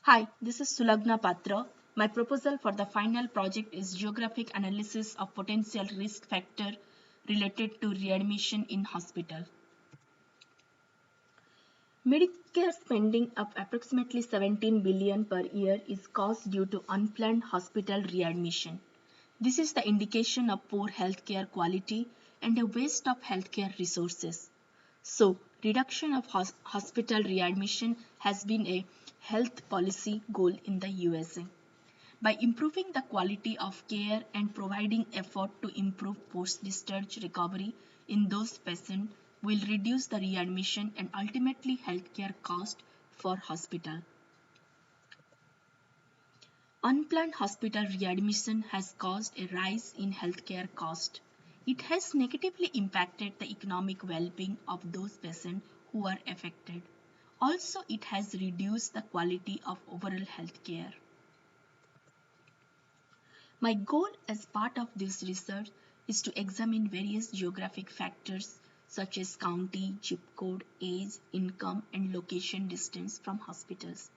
Hi, this is Sulagna Patra. My proposal for the final project is geographic analysis of potential risk factor related to readmission in hospital. Medicare spending of approximately 17 billion per year is caused due to unplanned hospital readmission. This is the indication of poor healthcare quality and a waste of healthcare resources. So, reduction of hospital readmission has been a health policy goal in the USA. By improving the quality of care and providing effort to improve post-discharge recovery in those patients will reduce the readmission and ultimately healthcare cost for hospital. Unplanned hospital readmission has caused a rise in healthcare cost. It has negatively impacted the economic well-being of those patients who are affected. Also, it has reduced the quality of overall healthcare. My goal as part of this research is to examine various geographic factors such as county, zip code, age, income, and location distance from hospitals.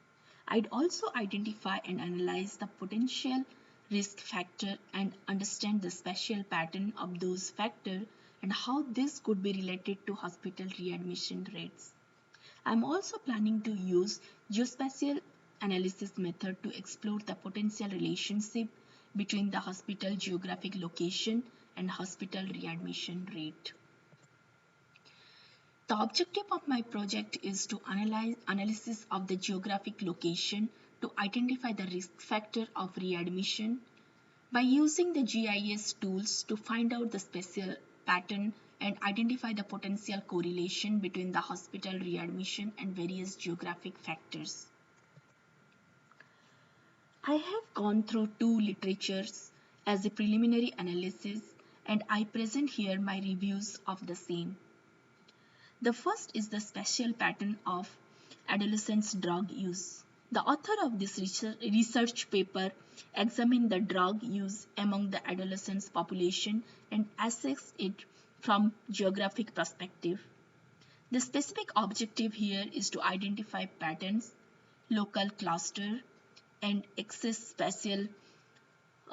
I'd also identify and analyze the potential risk factor and understand the spatial pattern of those factors and how this could be related to hospital readmission rates. I'm also planning to use geospatial analysis method to explore the potential relationship between the hospital geographic location and hospital readmission rate. The objective of my project is to analyze analysis of the geographic location to identify the risk factor of readmission by using the GIS tools to find out the spatial pattern and identify the potential correlation between the hospital readmission and various geographic factors. I have gone through two literatures as a preliminary analysis and I present here my reviews of the same. The first is the spatial pattern of adolescents' drug use. The author of this research paper examined the drug use among the adolescents population and assessed it from geographic perspective. The specific objective here is to identify patterns, local cluster, and excess spatial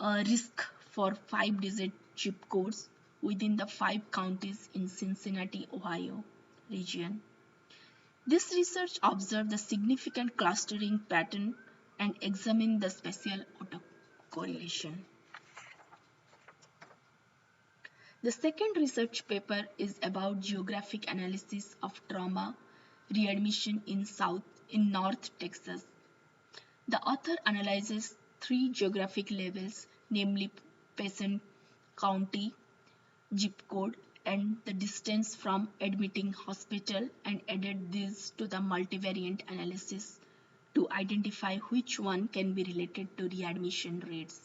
risk for 5-digit zip codes within the 5 counties in Cincinnati, Ohio region. This research observed the significant clustering pattern and examined the spatial autocorrelation. The second research paper is about geographic analysis of trauma readmission in North Texas. The author analyzes 3 geographic levels, namely patient county, zip code, and the distance from admitting hospital and added these to the multivariate analysis to identify which one can be related to readmission rates.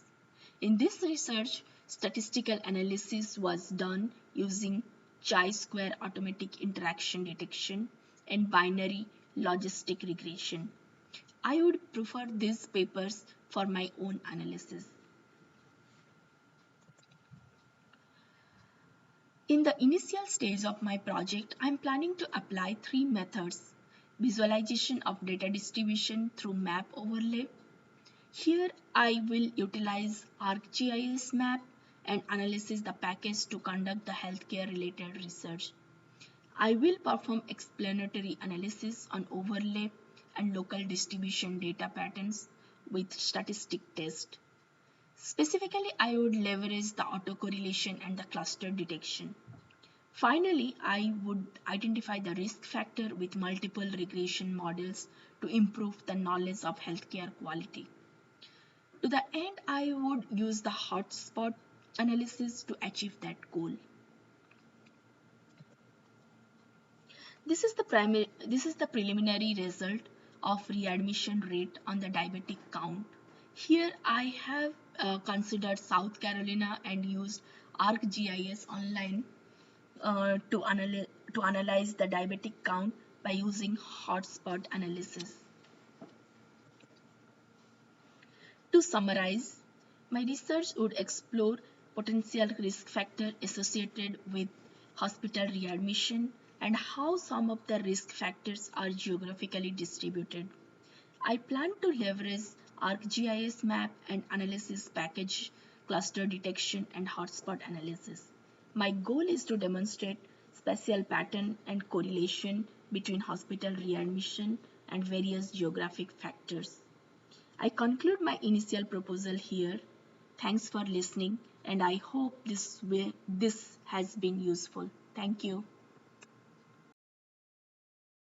In this research, statistical analysis was done using chi-square automatic interaction detection and binary logistic regression. I would prefer these papers for my own analysis. In the initial stage of my project, I am planning to apply 3 methods. Visualization of data distribution through map overlay. Here I will utilize ArcGIS map and analysis the package to conduct the healthcare related research. I will perform explanatory analysis on overlay and local distribution data patterns with statistic test. Specifically, I would leverage the autocorrelation and the cluster detection. Finally, I would identify the risk factor with multiple regression models to improve the knowledge of healthcare quality. To the end, I would use the hotspot analysis to achieve that goal. This is the preliminary result of readmission rate on the diabetic count. Here I have considered South Carolina and used ArcGIS online to analyze the diabetic count by using hotspot analysis. To summarize, my research would explore potential risk factors associated with hospital readmission and how some of the risk factors are geographically distributed. I plan to leverage ArcGIS map and analysis package, cluster detection, and hotspot analysis. My goal is to demonstrate spatial pattern and correlation between hospital readmission and various geographic factors. I conclude my initial proposal here. Thanks for listening, and I hope this has been useful. Thank you.